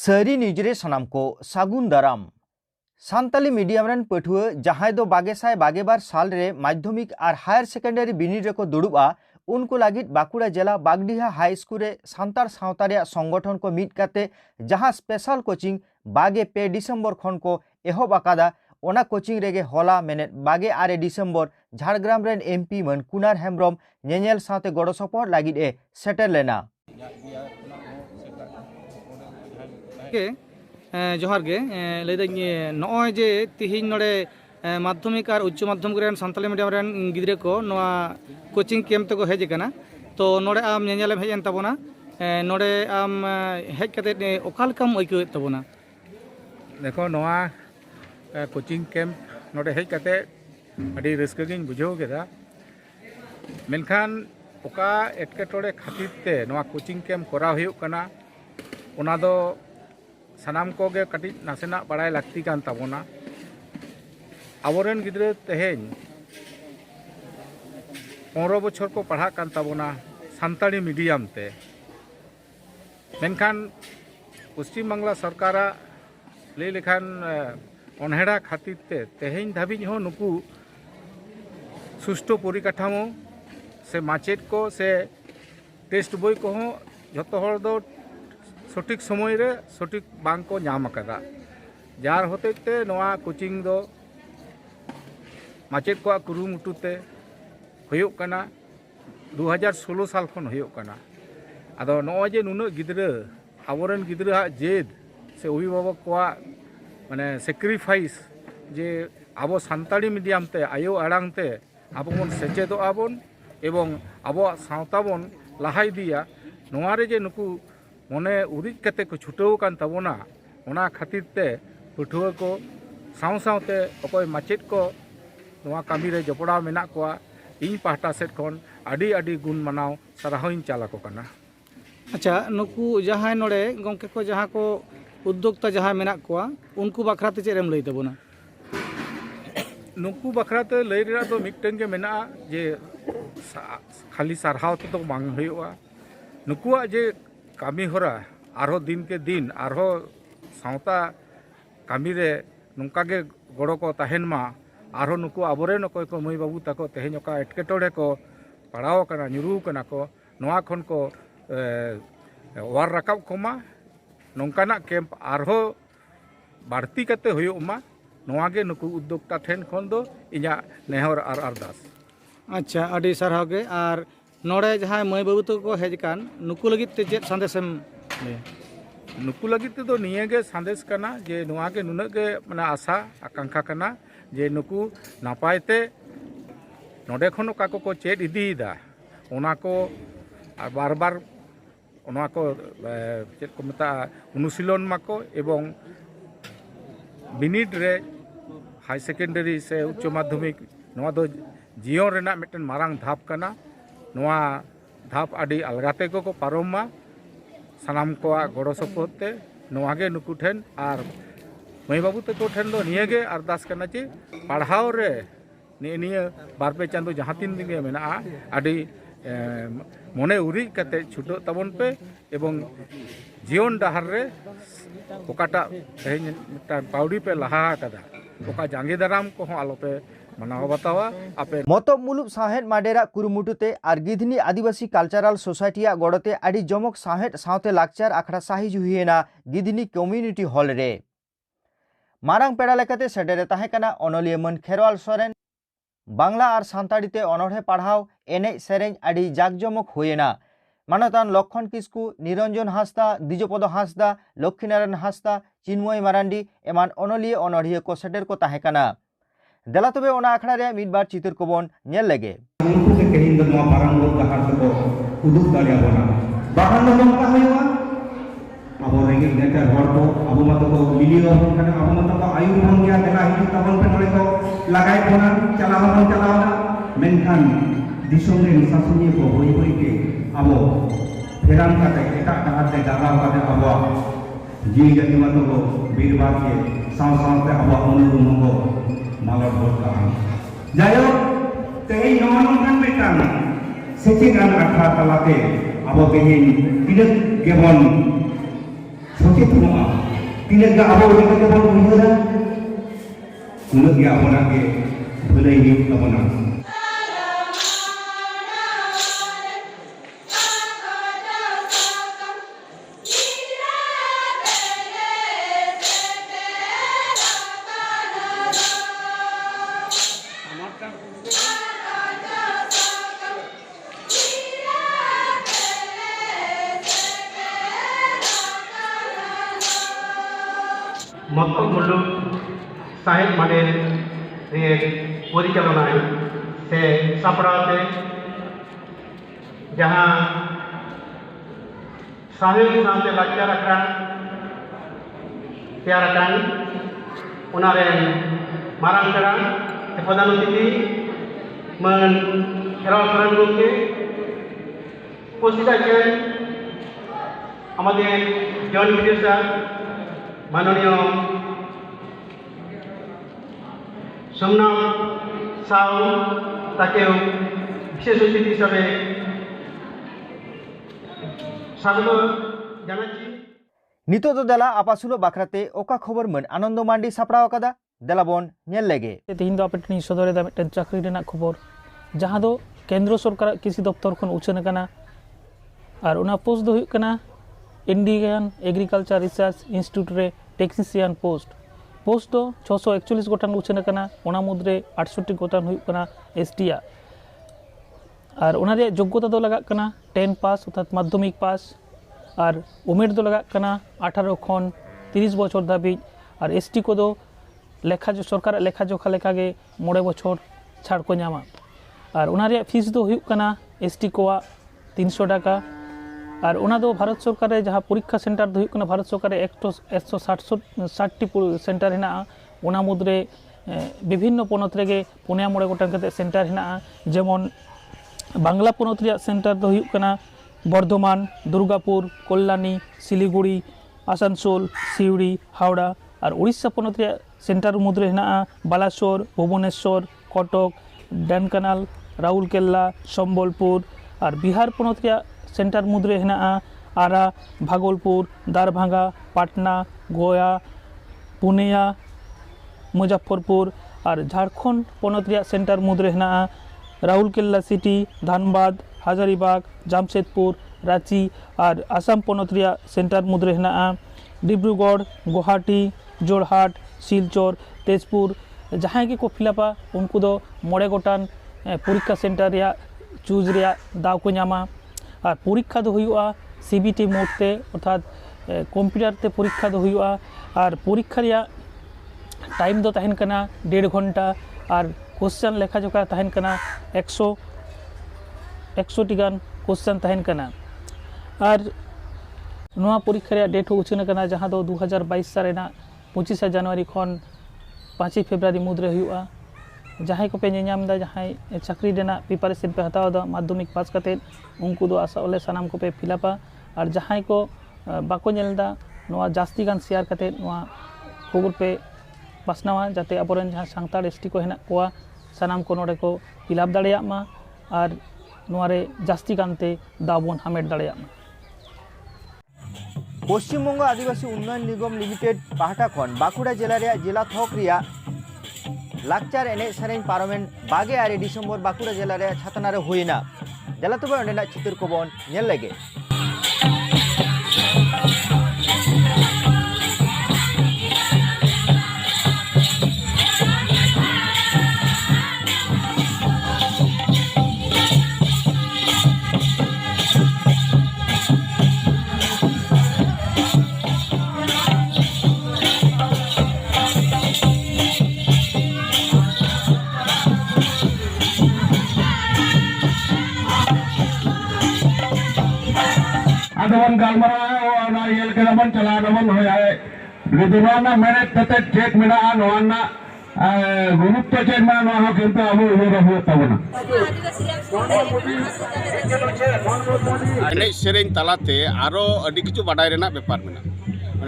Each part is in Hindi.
सारी निजरे सनाम को सागुन दाराम सानताली मीडियम रेन पठुआ जहां दो बागेसाय बागेबार साल रे माध्यमिक और हायर सेकेंडरी बिनिड रेको दुड़ुबा उनको लागित बाकुड़ा जिला बागडीहा हाई स्कूल रे सांतार सावता रे संगठन को मीट काते जहां स्पेशल कोचिंग बागे पे डिसेम्बर खन को एहब आकादा ओना कोचिंग रेगे होला मेने बागे आरे डिसेम्बर झाड़ग्राम रेन एमपी मन कुनार हेम्ब्रम नेनेल साथे गड़ो सपोर्ट लागित ए सेटर लेना जोहार गे लैदाኝ नॉय जे तिहिन नोडे माध्यमिक और उच्च माध्यमिक रेन सानताली मीडियम रेन गिद्रे को नोआ कोचिंग कैम्प तक हेज कना तो नोडे आम नेनेलम हेजन तबोना नोडे आम हेज कते ओका लेकाम अइकौ तबोना देखो नोआ कोचिंग कैम्प नोडे हेज कते अडी रस्का गिन बुझाव केदा मेनखान ओका एटकेटोड़े खातिर ते नोआ कोचिंग कैम्प कराव हुयुग कना ओना दो सानाम कोगे कटी नासेना बड़ाई लगती कान ताबोना आबोरेन गिद्रे तेहेन 15 बछर को पढ़ा कान ताबोना सानताली मीडियम ते मेनखान पश्चिम बांग्ला सरकार लई लेखान अनहेड़ा खातिर ते तेहेन धाबी हो नुकु सुष्टु परिकाठामो से माचेद को से टेस्ट बई को जतो हर दो सठिक समय रे सठिक बांग को नाम कदा जार होते ते नोआ कोचिंग दो माचेद को कुरुमुटुते हुयुग कना 2016 साल खन हुयुग कना आदो नोआ जे नुनो गिद्रा आबोरेन गिद्रा जेद से अभिभावक को माने सैक्रिफाइस जे आबो सानताली मीडियम ते आयो आड़ांग ते आबो मन सेचेदो आबोन एवं आबो सावता बन लाहाई दिया नोआ रे जे नुकु मने उरिज कते को छुटाव कान तबोना ओना खातिर ते पठुआ को साव सावते अकोय माचेद को नोआ कामी रे जपड़ा मेना कोआ इन पाहटा सेट खन आडी आडी गुण मनाव सराहइन चाला को कना। अच्छा नुकु जहां नोडे गंके को जहां को उद्योक्ता जहां मेना कोआ उनको बखराते चेरेम लई तबोना नुकु बखराते लई रे दो मिक्टेन के मेना जे खाली सारहाव तो बांग हुयुआ नुकुआ जे कामी होरा आरो दिन के दिन आरो सावता कामी रे नोंका गे गड़ो को तहेन मा आरो नुकु आबोरेन अकोय को मई बाबू ताको तेहेन ओका एटकेटोड़े को पड़ाव कना ᱧᱩᱨᱩ कना को नोआ खन को वार रकाब कोमा नोंकाना कैम्प आरो बाड़ती कते हुयुग मा नोआ गे नुकु उद्योक्ता ठेन खन दो इᱧᱟ नेहर आर अरदास। अच्छा आडी सारहाव गे आर नोड़े जहां मई बाबू तक को हेज कान नुकु लगित ते चेत संदेशम नुकु लगित तो निये गे संदेश कना जे नोआ गे नुना गे माने आशा आकांक्षा कना जे नुकु नापायते नोडे खन ओका को चेत इदीदा ओना को बार बार ओना को चेत को मता अनुशीलन माको एवं बिनिड रे हाई सेकेंडरी से उच्च माध्यमिक नोआ दो जीवन रेना मिटन मारांग धाप कना नोआ धाप आडी अलगाते को पारोमा सानाम को गड़ो सपोते नोआ गे नुकु ठेन आर मई बाबू तको ठेन दो निये गे अरदास कना चे पढ़ाव रे निये बारपे चांदो जहां तीन दिन गे मेना आडी मने उरी कते छुटो तबन पे एवं जीवन डहार रे ओकाटा तेहेन पाउडी पे लहा कदा ओका जांगे दाराम को आलोपे मनाव बतावा आपे मतो मुलुब साहेद माडेरा कुरुमुटुते और गिधनी आदिवासी कल्चरल सोसाइटिया गड़ते आडी जमक साहेद सावते लाकचार आखड़ा साहिज हुएना गिधनी कम्युनिटी हॉल रे मारांग पेड़ा लेकाते सेडेरे ताहे कना अनलिया मन खेरवाल सोरेन बांग्ला और सानताड़ीते अनढ़े पढ़ाव एने सेरें आडी जाकजमक हुएना मानतान लक्षण किस्कु निरंजन हांसदा द्विजपद हांसदा लक्ष्मीनारायण हांसदा चिन्मय मारांडी एमान अनलिया अनढ़िया को सेडेर को ताहे कना देला तबे ओना आखड़ा रे मिद बार चित्र को बोन नेल लेगे उनको के कहीं दो नोआ पारंगो डहार को उदुग दालिया बना बाहन नो नोंका हुआ अब रेंगे नेता हर को अब मत को वीडियो कने अब मत को आयु बन गया देला हिजु तबन पे नोले को लगाय बोना चलावना मेनखान दिसोम रे सासुनी को होई होई के अब फेरान काटे एटा डहार ते गागाव काटे अब जी जति मत को बीरबार के साव साव ते अब अनुरूम को माला बोलता जायो तेई नोनोंकान मेटान सेचिगान आखा तलाते अब तेई तिनक गेबन सचेतनोगा तीन गे अब बन उड़ा उनगे अपना के भलाई हुआ मक्कम मुलुक साहित्य मानेर परिचालना से सापड़ाते जहाँ साहित्य सामने लाचार आखड़ा तैयार मारांग पेड़ा प्रधान अतिथि मन खेराल सरन गंगे उपस्थित आছেন আমাদের জন মিনিস্টার माननीय सोमनाथ साहू ताके विशेष अतिथि हिसाब से स्वागत जानाচ্ছি नितो दो देला आपासुलो बाखराते ओका खबर मन आनंद मांडी सापड़ाव कदा देलाबन नेल लेगे तेहिन दो आपे सदर दा मिटन चाकरी रेना खबर जहां दो केंद्र सरकार कृषि दफ्तर खन उछन कना और उना पोस्ट दो हुई कना इंडियन एग्रीकल्चर रिसर्च इंस्टीट्यूट रे टेक्नीशियन पोस्ट दो 641 गोटान उछन कना ओना मुद्रे 68 गोटान हुई कना एसटीआ और उना रे योग्यता दो लगा कना 10 पास अर्थात माध्यमिक पास और उमेर दो लगा कना 18 खन 30 बछर धाबी और एसटी को दो लेखा जो सरकार लेखा जोखा लेखा गे 9 बछर छाड़ को नामा और उना रे फीस दो हुई कना एसटी को 300 टाका और उना दो भारत सरकार जहाँ परीक्षा सेंटर दो हुई भारत सरकार 160 सेंटर हेना उना मुद्रे विभिन्न पनत रेगे 5-6 गोटान सेंटर हेना जेमन बांग्ला पनत रे सेंटर दो हुई कना बर्धमान दुर्गापुर कल्याणी सिलीगुड़ी आसानसोल सिउड़ी हावड़ा और उड़ीसा पनत रे सेंटर मुद्रे हेना बालासोर भुवनेश्वर कटक डेनकानाल राउरकेला सम्बलपुर और बिहार पनत रे सेंटर मुद्रे हेना आरा भागलपुर दारभांगा पाटना गोया पुनिया मुजफ्फरपुर और झारखंड पनत रे सेंटर मुद्रे हेना राउरकेला सिटी धानबाद हजारीबाग जामशेदपुर रांची और आसाम पनत रे सेंटर मुद्रे हेना डिब्रूगढ़ गुवाहाटी जोरहाट सिलचर तेजपुर जहाँ के को फिलापा उनको दो 9 गोटान परीक्षा सेंटर रे चूज रे दाव को नामा और परीक्षा दो हुआ सीबीटी मोडते अर्थात कम्प्यूटर ते परीक्षा दो हुआ और परीक्षा रे टाइम दो तहन कना 1.5 घंटा और क्वेश्चन लेखा जोखा तहन कना 100 टी गान क्वेश्चन तहन कना और नवा परीक्षा रे डेट उछन कना जहां दो 2022 साल 25 जनवरी खन 5 फेब्रुआरी मुद्रे हुआ जहाँ को पे नामदा जहाँ चाकरी देना प्रिपारेशन पे हताव माध्यमिक पास करते उनको दो आशा वाले सानाम को पे फिलापा और जहाँ को बाको नेलदा नवा जास्ती गान शेयर करते नवा खबर पे पासनावा जाते अबरन जहाँ सांताड़ एसटी को हेना कोआ सानाम को नोडे को फिलाप दाड़ेया मा और नवारे जास्ती गानते दाबन हामेट दाड़ेया मा पश्चिम बंग आदिवासी उन्नयन निगम लिमिटेड पाहटा खन बाकुड़ा जिला रे जिला थक रिया लाक्चार एने सरें पारमेन 22 डिसेम्बर बाकुड़ा जिला रे छातना रे हुईना देला तबे ओंडेना चित्र को बन नेल लेगे adon galmara yel kedaman chalanaman hoya liduna mene tete check mena noana gurutto check mena no kintu abu uro tabuna ene sereng talate aro adi kichu badai rena bepar mena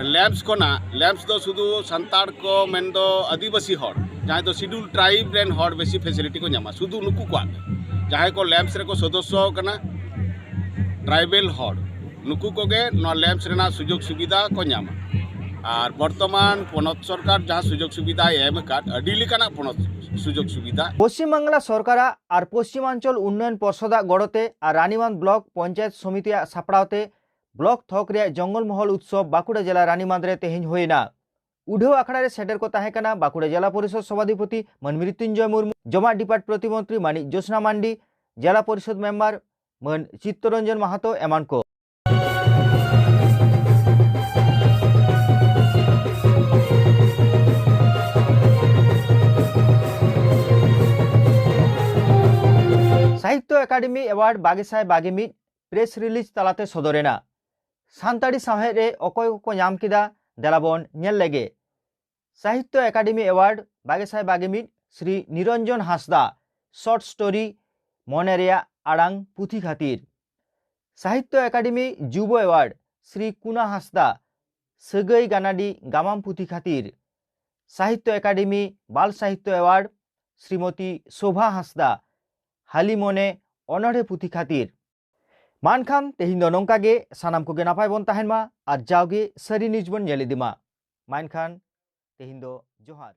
labs को ना लैब्स दो सुधु संताड़ को मेन दो आदिवासी हॉर जहाँ दो शेड्यूल ट्राइब रेन हॉर बेसी फैसिलिटी को नामा सुधु नुकु को जहाँ को लैब्स रे को सदस्य कना ट्राइबल हॉर नुकु कोगे नोआ लैम्स रेना सुजोग सुविधा को ᱧᱟᱢᱟ और बर्तमान पनत सरकार जहाँ सुजोग सुविधा एम आकाद अडी लेकाना पनत सुजोग सुविधा पश्चिम बांगला सरकार और पश्चिमांचल उन्नयन पर्षदा गड़ते और रानीबांध ब्लक पंचायत समिति सापड़ाते ब्लक थक रे जंगलमहल उत्सव बांकुड़ा जिला रानीबांध रे तेहेñ होइना उढ़ेव आखड़ा रे सेटर को ताहेकाना बांकुड़ा जिला परिषद सभापति मन मृत्युंजय मुर्मू जमा डिपार्ट प्रतिमंत्री मानिक ज्योत्सना मांडी जिला परिषद मेम्बर मन चित्तरंजन माहातो एमान को Sahitya Akademi award 2022 press release तलाते सदरेना सानताड़ी सावहेद रे अकय को नाम किदा देलाबन नेल लेगे Sahitya Akademi award 2022 Shri Niranjan Hansda short story मनेरिया आड़ांग पुथी खातिर साहित्य एकाडेमी जुब एवार्ड श्री कुना हांसदा सगई गानाडी गामाम पुथी खातिर साहित्य एकाडेमी बाल साहित्य एवार्ड श्रीमती शोभा हांसदा हाली मने अनड़े पुथी खातिर मानखाम तेहिं दो नोंका गे सानाम कोगे नापाय बन ताहेन मा आर जावगे सारी न्यूज बन नेल इदिमा मानखान तेहिं दो जोहार।